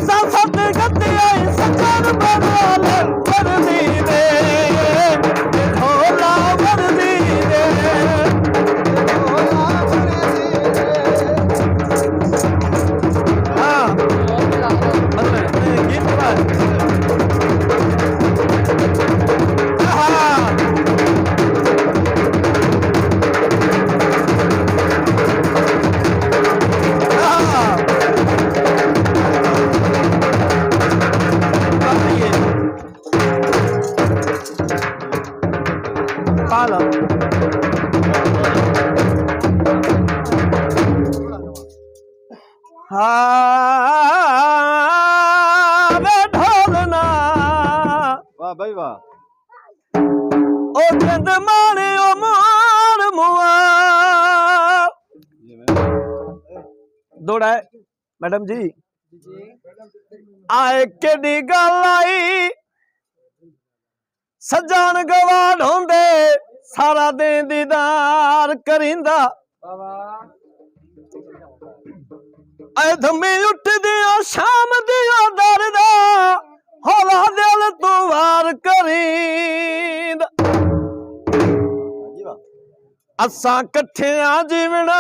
असा सत गति आई सजन बरवाल वर्दी दे ढोला वर्दी दे हाँ गीत ढोलना वाह भाई वाह ओ चंद माने ओ मार मुआ दौड़ा है मैडम जी आए केडी गल आई सजान गवान होंदे सारा दिन दीदार करिंदा ऐ धम्मी उठदिया शाम दिया दरदा होला दिल तू वार करींदा असां कट्ठियां जीवना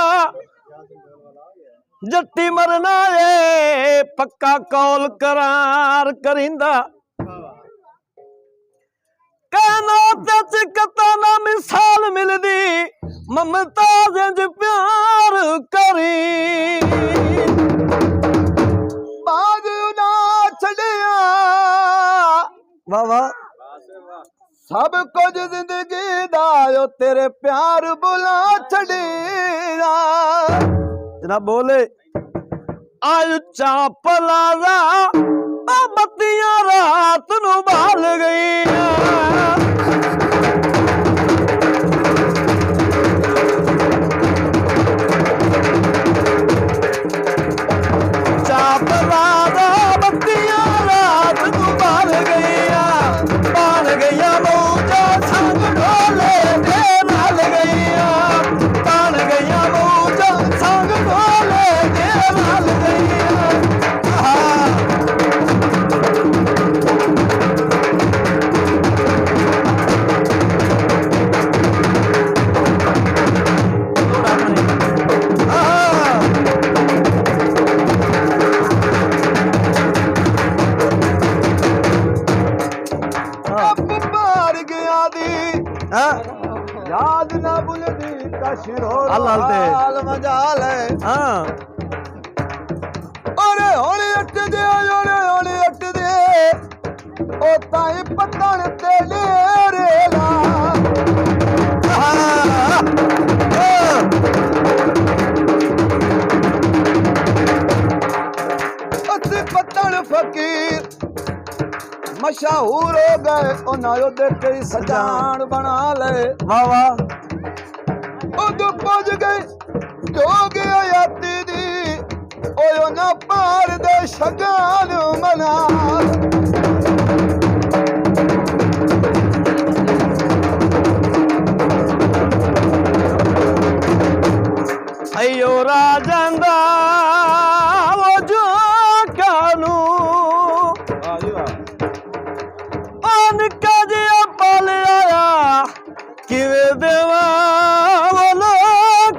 जट्टी मरना ए पक्का कौल करार करिंदा कहना ते कता ना मिसाल मिलदी ममता जंज प्यार करी बाग ना छड़िया वाह वाह सब कुछ जिंदगी दा ओ तेरे प्यार बुला छड़िया जनाब बोले आज चापलाजा बत्तियां रात नू बाल गई चापलाजा बत्तियां रात नू बाल गई मौजा संग ढोले दे नाल गईया बाल गईया मौजा संग ढोले दे नाल गईया याद ना भूलदी कशिरो हाल मजाल है हाँ ओरे होली अट दे ओरे होली अट दे ओ ताई पत्तन ते लेरेला अस्सी पत्तन फकीर मशहूर हो गए उन्होंने देखे सजान बना ले वाह वाह उदू पुज गई जोग आयाती दी ओयो ना पार दे शगान मना अयो राजंदा वो जो कानू किवे देवा बोलो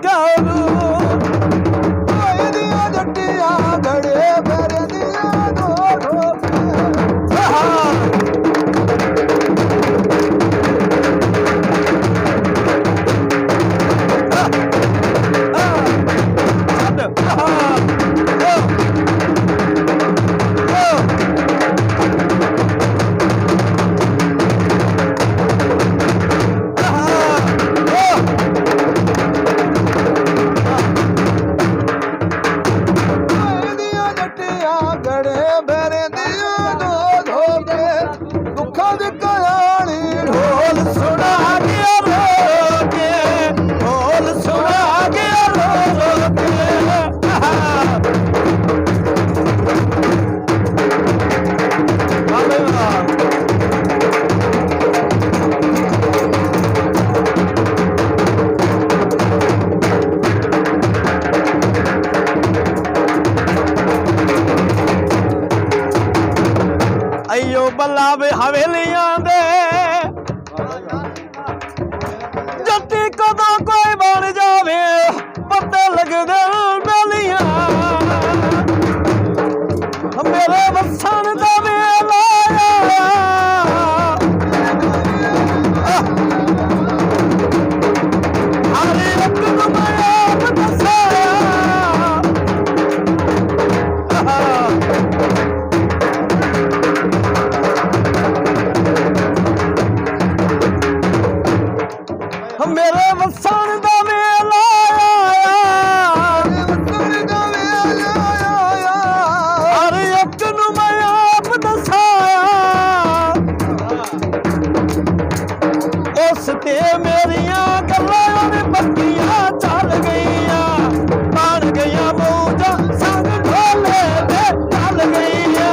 करू दिया जट्टिया घड़े मेरे दिया दो ਅਈਓ ਬੱਲਾ ਵੇ ਹਵੇਲੀਆਂ ਦੇ ਜੱਟੀ ਕਦੋਂ ਕੋਈ ਬਣ ਜਾਵੇ ਪੱਤੇ ਲੱਗਦੇ ਬੇਲੀਆਂ ਮੇਰੇ ਵਸਣ ਦਾ ਵੇਲਾ ਹਰੇ ਇੱਕ ਨੂੰ ਮੈਂ ਆਪ ਦੱਸਾਇਆ ਮੇਰੇ ਵਸਣ ਦਾ ਵੇਲਾ ਵਸਣ ਦਾ ਵੇਲਾ ਹਰ ਇੱਕ ਨੂੰ ਮੈਂ ਆਪ ਦੱਸਾਇਆ ਉਸ ਤੇ ਮੇਰੀਆਂ ਗੱਲਾਂ ਨੇ ਪੱਕੀਆਂ ਚੱਲ ਗਈਆਂ ਬਣ ਗਈਆਂ ਮੌਜਾਂ ਸੰਗ ਢੋਲੇ ਤੇ ਚੱਲ ਗਈਆਂ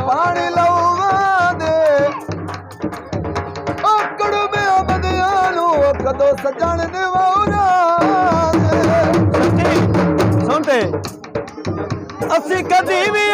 ਪਾਣੀ ਲਾਉਵਾਂ ਦੇ ਉਹ ਕੜੂਬਿਆਂ ਬਦਿਆਂ ਨੂੰ ਕਦੋਂ ਸਜਣ ਦਿਵਾਉਣਾ ਸੁਣਤੇ ਅਸੀਂ ਕਦੀ ਵੀ